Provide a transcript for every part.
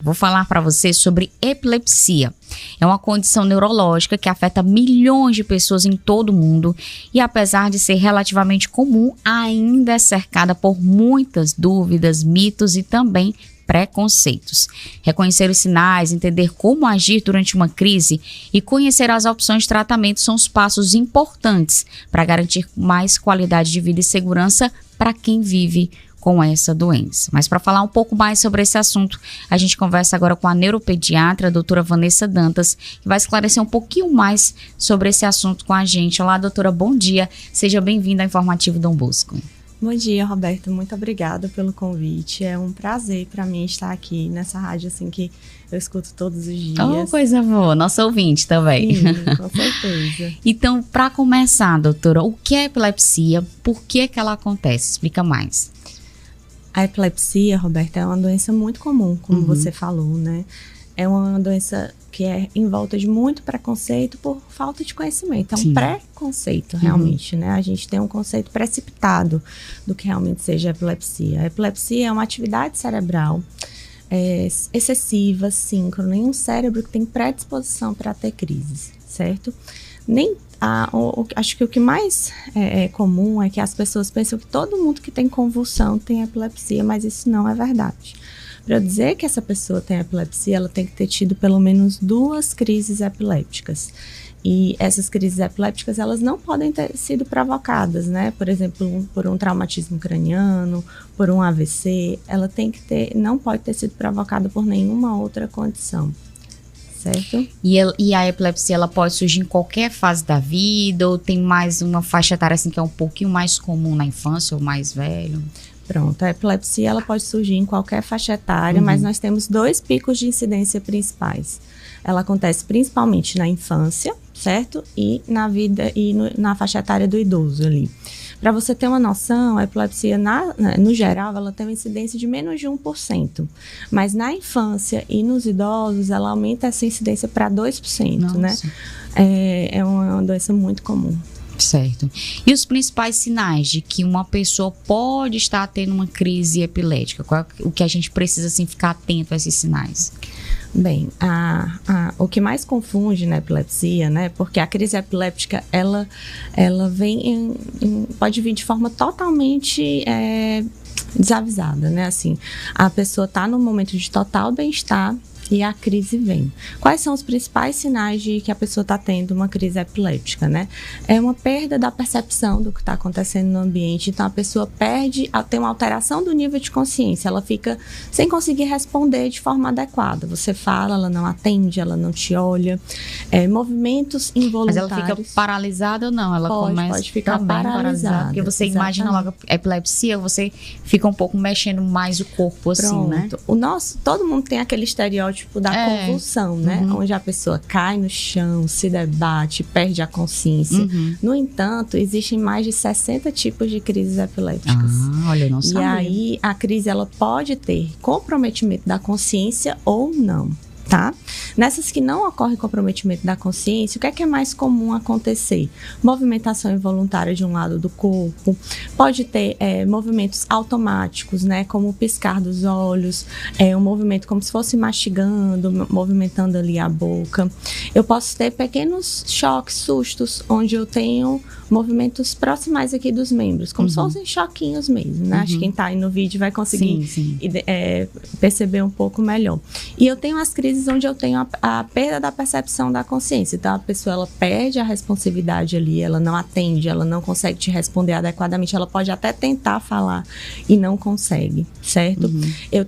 Vou falar para você sobre epilepsia. É uma condição neurológica que afeta milhões de pessoas em todo o mundo e, apesar de ser relativamente comum, ainda é cercada por muitas dúvidas, mitos e também preconceitos. Reconhecer os sinais, entender como agir durante uma crise e conhecer as opções de tratamento são os passos importantes para garantir mais qualidade de vida e segurança para quem vive com essa doença. Mas para falar um pouco mais sobre esse assunto, a gente conversa agora com a neuropediatra, a doutora Vanessa Dantas, que vai esclarecer um pouquinho mais sobre esse assunto com a gente. Olá, doutora, bom dia. Seja bem-vinda ao Informativo Dom Bosco. Bom dia, Roberto. Muito obrigada pelo convite. É um prazer para mim estar aqui nessa rádio assim que eu escuto todos os dias. Oh, coisa boa. Nosso ouvinte também. Sim, com certeza. Então, para começar, doutora, o que é epilepsia? Por que ela acontece? Explica mais. A epilepsia, Roberto, é uma doença muito comum, como você falou, né? É uma doença que é envolta de muito preconceito por falta de conhecimento. É um preconceito, realmente, né? A gente tem um conceito precipitado do que realmente seja a epilepsia. A epilepsia é uma atividade cerebral excessiva, síncrona, em um cérebro que tem predisposição para ter crises, certo? Acho que o que mais é comum é que as pessoas pensam que todo mundo que tem convulsão tem epilepsia, mas isso não é verdade. Para eu dizer que essa pessoa tem epilepsia, ela tem que ter tido pelo menos 2 crises epilépticas. E essas crises epilépticas, elas não podem ter sido provocadas, né? Por exemplo, por um traumatismo craniano, por um AVC. Ela não pode ter sido provocada por nenhuma outra condição. Certo? E a epilepsia, ela pode surgir em qualquer fase da vida ou tem mais uma faixa etária assim que é um pouquinho mais comum na infância ou mais velho? Pronto, a epilepsia ela pode surgir em qualquer faixa etária, mas nós temos 2 picos de incidência principais. Ela acontece principalmente na infância, certo? E na vida na faixa etária do idoso ali. Para você ter uma noção, a epilepsia, no geral, ela tem uma incidência de menos de 1%. Mas na infância e nos idosos, ela aumenta essa incidência para 2%, né? É uma doença muito comum. Certo. E os principais sinais de que uma pessoa pode estar tendo uma crise epilética? O que a gente precisa assim, ficar atento a esses sinais? Bem, o que mais confunde na epilepsia, né? Porque a crise epiléptica, ela vem pode vir de forma totalmente desavisada, né? Assim, a pessoa está num momento de total bem-estar e a crise vem. Quais são os principais sinais de que a pessoa está tendo uma crise epiléptica, né? É uma perda da percepção do que está acontecendo no ambiente. Então, a pessoa tem uma alteração do nível de consciência. Ela fica sem conseguir responder de forma adequada. Você fala, ela não atende, ela não te olha. Movimentos involuntários. Mas ela fica paralisada ou não? Ela pode ficar paralisada. Porque você imagina logo a epilepsia, você fica um pouco mexendo mais o corpo, assim, né? Todo mundo tem aquele estereótipo da convulsão, né? Onde a pessoa cai no chão, se debate, perde a consciência. No entanto, existem mais de 60 tipos de crises epilépticas. Olha, eu não sabia. E aí, a crise, ela pode ter comprometimento da consciência ou não. Tá? Nessas que não ocorre comprometimento da consciência, o que é mais comum acontecer? Movimentação involuntária de um lado do corpo, pode ter movimentos automáticos, né? Como o piscar dos olhos, um movimento como se fosse mastigando, movimentando ali a boca. Eu posso ter pequenos choques, sustos, onde eu tenho movimentos proximais aqui dos membros, como se fossem choquinhos mesmo, né? Acho que quem tá aí no vídeo vai conseguir perceber um pouco melhor. E eu tenho as crises onde eu tenho a perda da percepção da consciência. Então, a pessoa, ela perde a responsividade ali, ela não atende, ela não consegue te responder adequadamente, ela pode até tentar falar e não consegue, certo? Eu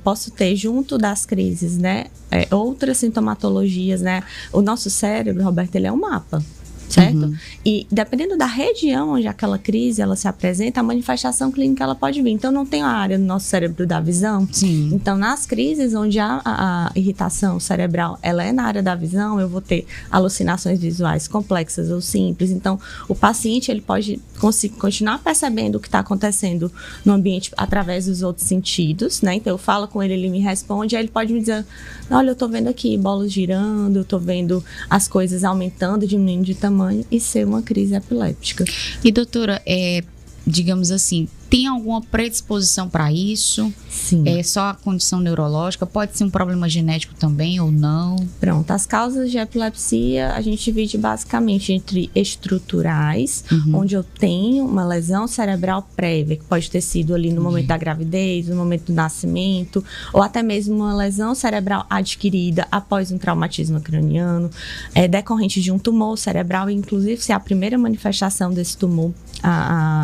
posso ter junto das crises, né, outras sintomatologias, né? O nosso cérebro, Roberto, ele é um mapa. Certo? E dependendo da região onde aquela crise ela se apresenta, a manifestação clínica ela pode vir. Então, não tem a área do nosso cérebro da visão. Então, nas crises onde a irritação cerebral ela é na área da visão, eu vou ter alucinações visuais complexas ou simples. Então, o paciente ele pode continuar percebendo o que está acontecendo no ambiente através dos outros sentidos, né? Então, eu falo com ele me responde, aí ele pode me dizer, olha, eu estou vendo aqui bolas girando, eu estou vendo as coisas aumentando, diminuindo de tamanho, e ser uma crise epiléptica. E doutora, digamos assim, tem alguma predisposição para isso? Sim. É só a condição neurológica? Pode ser um problema genético também ou não? Pronto, as causas de epilepsia a gente divide basicamente entre estruturais, onde eu tenho uma lesão cerebral prévia, que pode ter sido ali no momento da gravidez, no momento do nascimento, ou até mesmo uma lesão cerebral adquirida após um traumatismo craniano, decorrente de um tumor cerebral, inclusive se é a primeira manifestação desse tumor,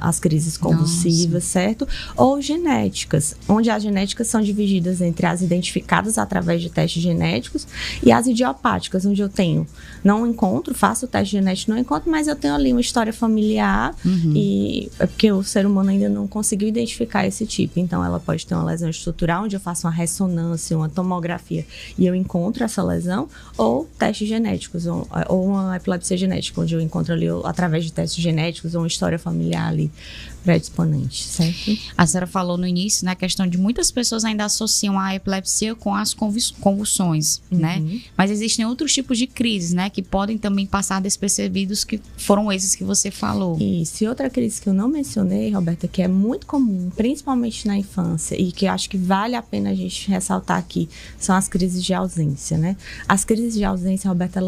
as crises convulsivas, certo? Ou genéticas, onde as genéticas são divididas entre as identificadas através de testes genéticos e as idiopáticas, onde eu não encontro, faço o teste genético, não encontro, mas eu tenho ali uma história familiar e é porque o ser humano ainda não conseguiu identificar esse tipo. Então, ela pode ter uma lesão estrutural, onde eu faço uma ressonância, uma tomografia e eu encontro essa lesão, ou testes genéticos, ou uma epilepsia genética, onde eu encontro ali, através de testes genéticos, ou uma história familiar ali predisponente, certo? A senhora falou no início, né, a questão de muitas pessoas ainda associam a epilepsia com as convulsões, né? Mas existem outros tipos de crises, né, que podem também passar despercebidos, que foram esses que você falou. Isso. E outra crise que eu não mencionei, Roberta, que é muito comum, principalmente na infância, e que eu acho que vale a pena a gente ressaltar aqui, são as crises de ausência, né? As crises de ausência, Roberta,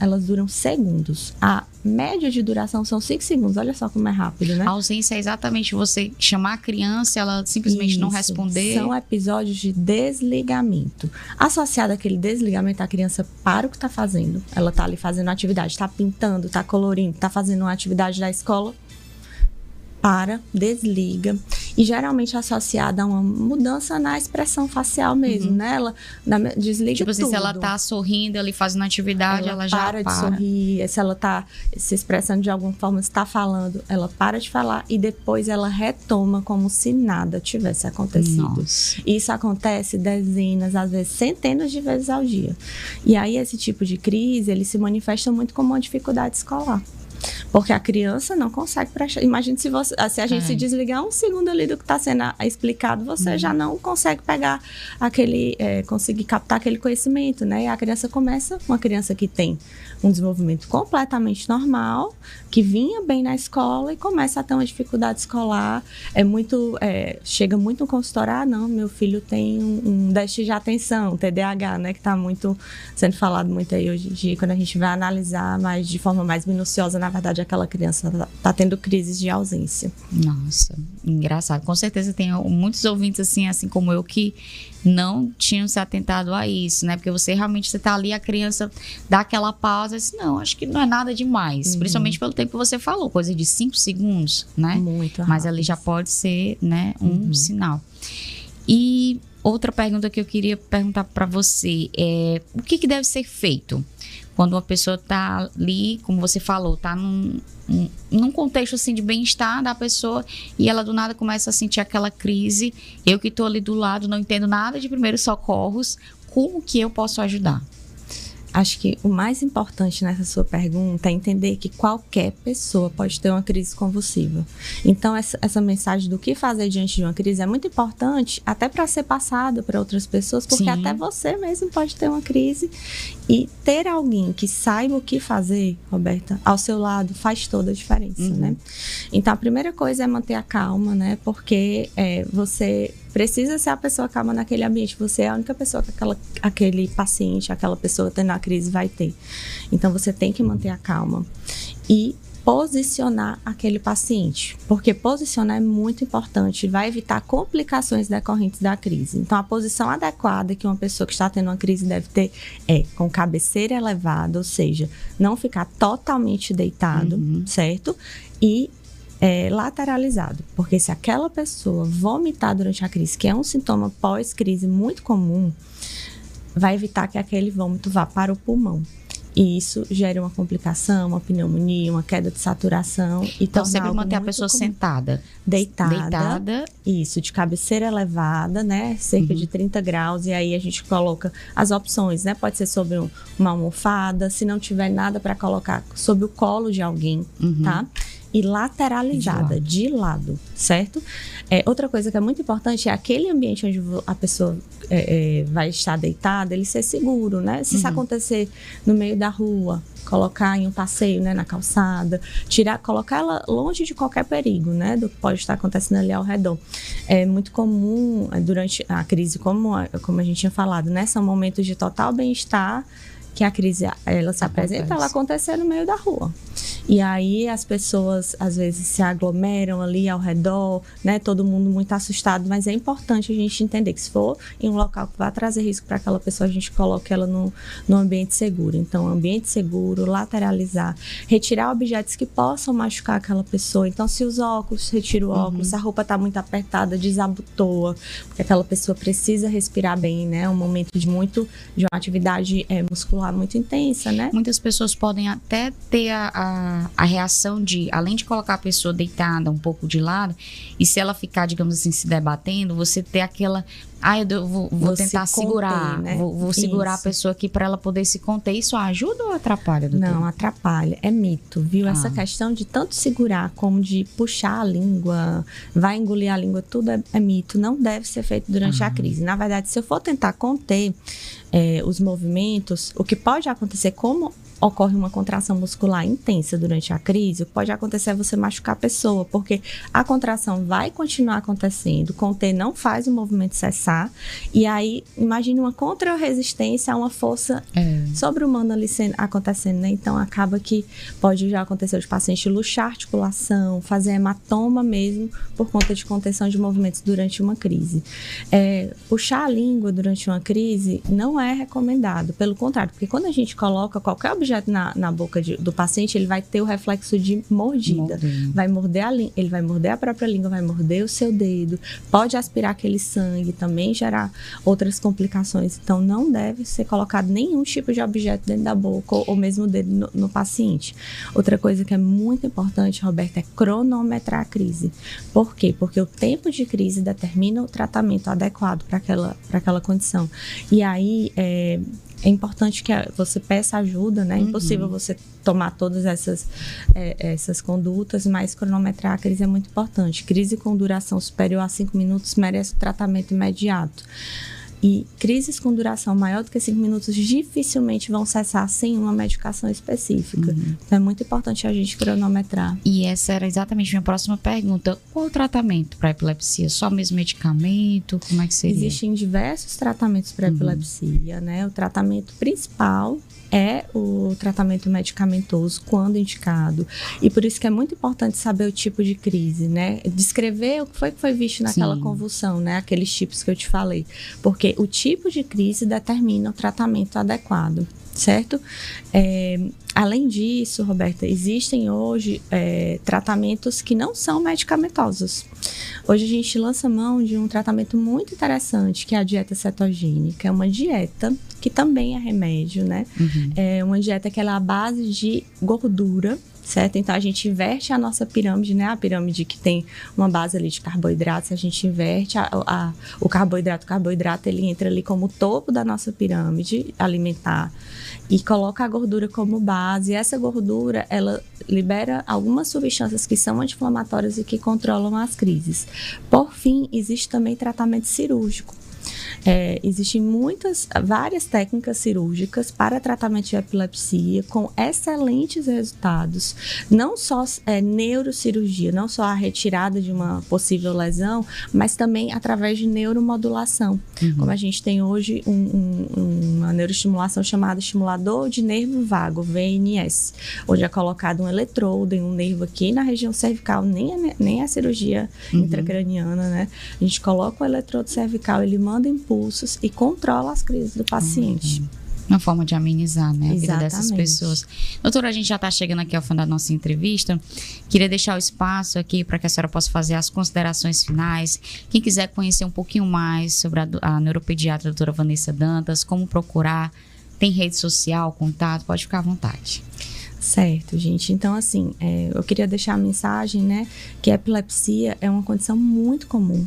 elas duram segundos. A média de duração são 5 segundos. Olha só como é rápido, né? A ausência é exatamente você chamar a criança, ela simplesmente não responder. São episódios de desligamento. Associado àquele desligamento, a criança para o que está fazendo. Ela está ali fazendo atividade, está pintando, está colorindo, está fazendo uma atividade da escola. Desliga. E geralmente associada a uma mudança na expressão facial mesmo, né? Ela desliga tipo assim, tudo. se ela tá sorrindo ali, fazendo atividade, ela já para de sorrir. Se ela tá se expressando de alguma forma, se tá falando, ela para de falar e depois ela retoma como se nada tivesse acontecido. Nossa. Isso acontece dezenas, às vezes centenas de vezes ao dia. E aí esse tipo de crise, ele se manifesta muito como uma dificuldade escolar. Porque a criança não consegue prestar. Imagine se a gente se desligar um segundo ali do que está sendo explicado, você já não consegue pegar conseguir captar aquele conhecimento, né? E a criança uma criança que tem um desenvolvimento completamente normal, que vinha bem na escola e começa a ter uma dificuldade escolar. Chega muito no consultório, não, meu filho tem um déficit de atenção, TDAH, né? Que está muito sendo falado muito aí hoje em dia, quando a gente vai analisar de forma mais minuciosa, na verdade, aquela criança está tendo crises de ausência. Nossa, engraçado. Com certeza tem muitos ouvintes assim como eu, que não tinham se atentado a isso, né? Porque você tá ali, a criança dá aquela pausa e diz, não, acho que não é nada demais. Principalmente pelo tempo que você falou, coisa de 5 segundos, né? Muito rápido. Mas ali já pode ser, né, um sinal. E outra pergunta que eu queria perguntar para você é, o que deve ser feito quando uma pessoa tá ali, como você falou, tá num contexto assim de bem-estar da pessoa e ela do nada começa a sentir aquela crise. Eu que tô ali do lado, não entendo nada de primeiros socorros, como que eu posso ajudar? Acho que o mais importante nessa sua pergunta é entender que qualquer pessoa pode ter uma crise convulsiva. Então, essa mensagem do que fazer diante de uma crise é muito importante, até para ser passada para outras pessoas, porque Sim. até você mesmo pode ter uma crise. E ter alguém que saiba o que fazer, Roberta, ao seu lado, faz toda a diferença, né? Então, a primeira coisa é manter a calma, né? Porque você precisa ser a pessoa calma naquele ambiente. Você é a única pessoa que aquele paciente, aquela pessoa tendo a crise vai ter. Então, você tem que manter a calma. E posicionar aquele paciente, porque posicionar é muito importante, vai evitar complicações decorrentes da crise. Então, a posição adequada que uma pessoa que está tendo uma crise deve ter é com cabeceira elevada, ou seja, não ficar totalmente deitado, certo? E lateralizado, porque se aquela pessoa vomitar durante a crise, que é um sintoma pós-crise muito comum, vai evitar que aquele vômito vá para o pulmão. E isso gera uma complicação, uma pneumonia, uma queda de saturação. Então, sempre manter a pessoa sentada. Deitada. Isso, de cabeceira elevada, né? Cerca de 30 graus. E aí a gente coloca as opções, né? Pode ser sobre uma almofada. Se não tiver nada para colocar, sobre o colo de alguém, tá? e lateralizada, de lado, certo? Outra coisa que é muito importante é aquele ambiente onde a pessoa vai estar deitada, ele ser seguro, né? Se isso acontecer no meio da rua, colocar em um passeio, né, na calçada, colocar ela longe de qualquer perigo, né, do que pode estar acontecendo ali ao redor. É muito comum durante a crise, como a gente tinha falado, né, são momentos de total bem-estar, que a crise, ela se apresenta, ela acontecer no meio da rua. E aí as pessoas, às vezes, se aglomeram ali ao redor, né? Todo mundo muito assustado, mas é importante a gente entender que se for em um local que vai trazer risco para aquela pessoa, a gente coloca ela no ambiente seguro. Então, ambiente seguro, lateralizar, retirar objetos que possam machucar aquela pessoa. Então, se os óculos, retira o óculos, se a roupa está muito apertada, desabotoa, porque aquela pessoa precisa respirar bem, né? É um momento de uma atividade muscular muito intensa, né? Muitas pessoas podem até ter a reação de, além de colocar a pessoa deitada um pouco de lado, e se ela ficar, digamos assim, se debatendo, você ter aquela... eu vou tentar segurar, conter, né? Vou segurar a pessoa aqui para ela poder se conter. Isso ajuda ou atrapalha, doutora? Não, atrapalha. É mito, viu? Essa questão de tanto segurar como de puxar a língua, vai engolir a língua, tudo é mito. Não deve ser feito durante a crise. Na verdade, se eu for tentar conter os movimentos, o que pode acontecer, como ocorre uma contração muscular intensa durante a crise, o que pode acontecer é você machucar a pessoa, porque a contração vai continuar acontecendo, conter não faz o movimento cessar, e aí imagine uma contra-resistência a uma força sobre-humana ali acontecendo, né? Então acaba que pode já acontecer de paciente luxar a articulação, fazer hematoma mesmo, por conta de contenção de movimentos durante uma crise. Puxar a língua durante uma crise não é recomendado, pelo contrário, porque quando a gente coloca qualquer objeto na boca do paciente, ele vai ter o reflexo de mordida. Vai morder ele vai morder a própria língua, vai morder o seu dedo, pode aspirar aquele sangue, também gerar outras complicações. Então, não deve ser colocado nenhum tipo de objeto dentro da boca ou mesmo o dedo no paciente. Outra coisa que é muito importante, Roberta, é cronometrar a crise. Por quê? Porque o tempo de crise determina o tratamento adequado para aquela condição. E aí, é importante que você peça ajuda, né? É impossível você tomar todas essas condutas, mas cronometrar a crise é muito importante. Crise com duração superior a 5 minutos merece tratamento imediato. E crises com duração maior do que 5 minutos dificilmente vão cessar sem uma medicação específica. Então é muito importante a gente cronometrar. E essa era exatamente a minha próxima pergunta. Qual o tratamento para epilepsia? Só mesmo medicamento? Como é que seria? Existem diversos tratamentos para epilepsia, né? O tratamento principal é o tratamento medicamentoso quando indicado. E por isso que é muito importante saber o tipo de crise, né? Descrever o que foi visto naquela convulsão, né? Aqueles tipos que eu te falei. Porque o tipo de crise determina o tratamento adequado, certo? Além disso, Roberta, existem hoje tratamentos que não são medicamentosos. Hoje a gente lança mão de um tratamento muito interessante, que é a dieta cetogênica. É uma dieta que também é remédio, né? É uma dieta que ela é à base de gordura, certo? Então, a gente inverte a nossa pirâmide, né? A pirâmide que tem uma base ali de carboidratos, a gente inverte o carboidrato, ele entra ali como o topo da nossa pirâmide alimentar e coloca a gordura como base. E essa gordura, ela libera algumas substâncias que são anti-inflamatórias e que controlam as crises. Por fim, existe também tratamento cirúrgico. Existem várias técnicas cirúrgicas para tratamento de epilepsia com excelentes resultados. Não só neurocirurgia, não só a retirada de uma possível lesão, mas também através de neuromodulação. Como a gente tem hoje uma neuroestimulação chamada estimulador de nervo vago, VNS, onde é colocado um eletrodo em um nervo aqui na região cervical, nem a cirurgia intracraniana, né? A gente coloca o eletrodo cervical, ele manda impulsos e controla as crises do paciente. Uma forma de amenizar, né, a vida dessas pessoas. Doutora, a gente já está chegando aqui ao fim da nossa entrevista. Queria deixar o espaço aqui para que a senhora possa fazer as considerações finais. Quem quiser conhecer um pouquinho mais sobre a neuropediatra doutora Vanessa Dantas, como procurar, tem rede social, contato, pode ficar à vontade. Certo, gente. Então, assim, eu queria deixar a mensagem, né, que a epilepsia é uma condição muito comum.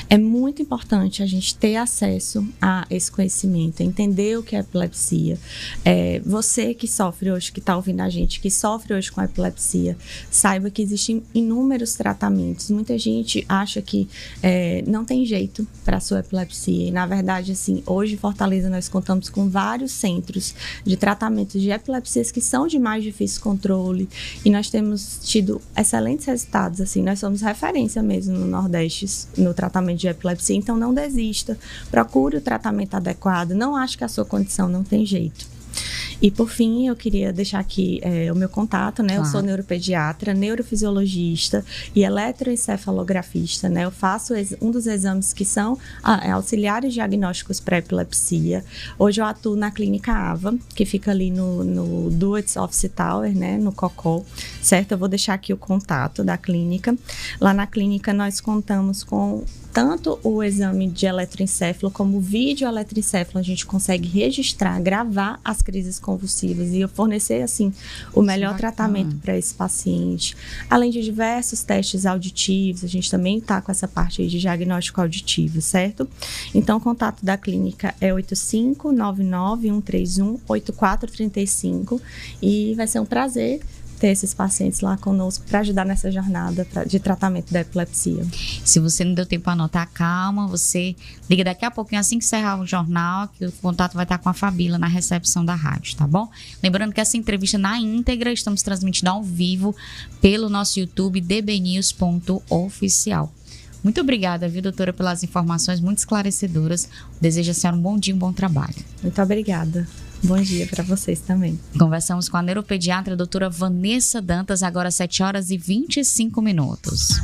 É muito importante a gente ter acesso a esse conhecimento, entender o que é epilepsia. Você que sofre hoje, que está ouvindo a gente, que sofre hoje com epilepsia, saiba que existem inúmeros tratamentos. Muita gente acha que não tem jeito para a sua epilepsia. E, na verdade, assim, hoje em Fortaleza nós contamos com vários centros de tratamento de epilepsias que são de mais difícil controle. E nós temos tido excelentes resultados. Assim, nós somos referência mesmo no Nordeste no tratamento de epilepsia, então não desista, procure o tratamento adequado, não ache que a sua condição não tem jeito. E por fim, eu queria deixar aqui o meu contato, né? Claro. Eu sou neuropediatra, neurofisiologista e eletroencefalografista, né? Eu faço um dos exames que são auxiliares diagnósticos para epilepsia. Hoje eu atuo na Clínica AVA, que fica ali no Duets Office Tower, né? No Cocó, certo? Eu vou deixar aqui o contato da clínica. Lá na clínica nós contamos com tanto o exame de eletroencefalo como o vídeo eletroencefalo. A gente consegue registrar, gravar as crises convulsivas e fornecer, assim, o melhor tratamento para esse paciente. Além de diversos testes auditivos, a gente também está com essa parte aí de diagnóstico auditivo, certo? Então, o contato da clínica é 8599-131-8435 e vai ser um prazer ter esses pacientes lá conosco para ajudar nessa jornada de tratamento da epilepsia. Se você não deu tempo para anotar, calma, você liga daqui a pouquinho, assim que encerrar o jornal, que o contato vai estar com a Fabíola na recepção da rádio, tá bom? Lembrando que essa entrevista na íntegra estamos transmitindo ao vivo pelo nosso YouTube dbnews.oficial. Muito obrigada, viu, doutora, pelas informações muito esclarecedoras. Desejo a senhora um bom dia, um bom trabalho. Muito obrigada. Bom dia para vocês também. Conversamos com a neuropediatra doutora Vanessa Dantas, agora 7h25.